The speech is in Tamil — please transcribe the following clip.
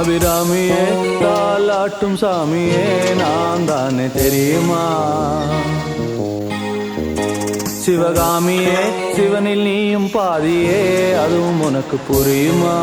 அபிராமியே தாலாட்டும் சாமியே நான் தானே தெரியுமா? சிவகாமியே சிவனில் நீயும் பாதியே அதுவும் உனக்கு புரியுமா?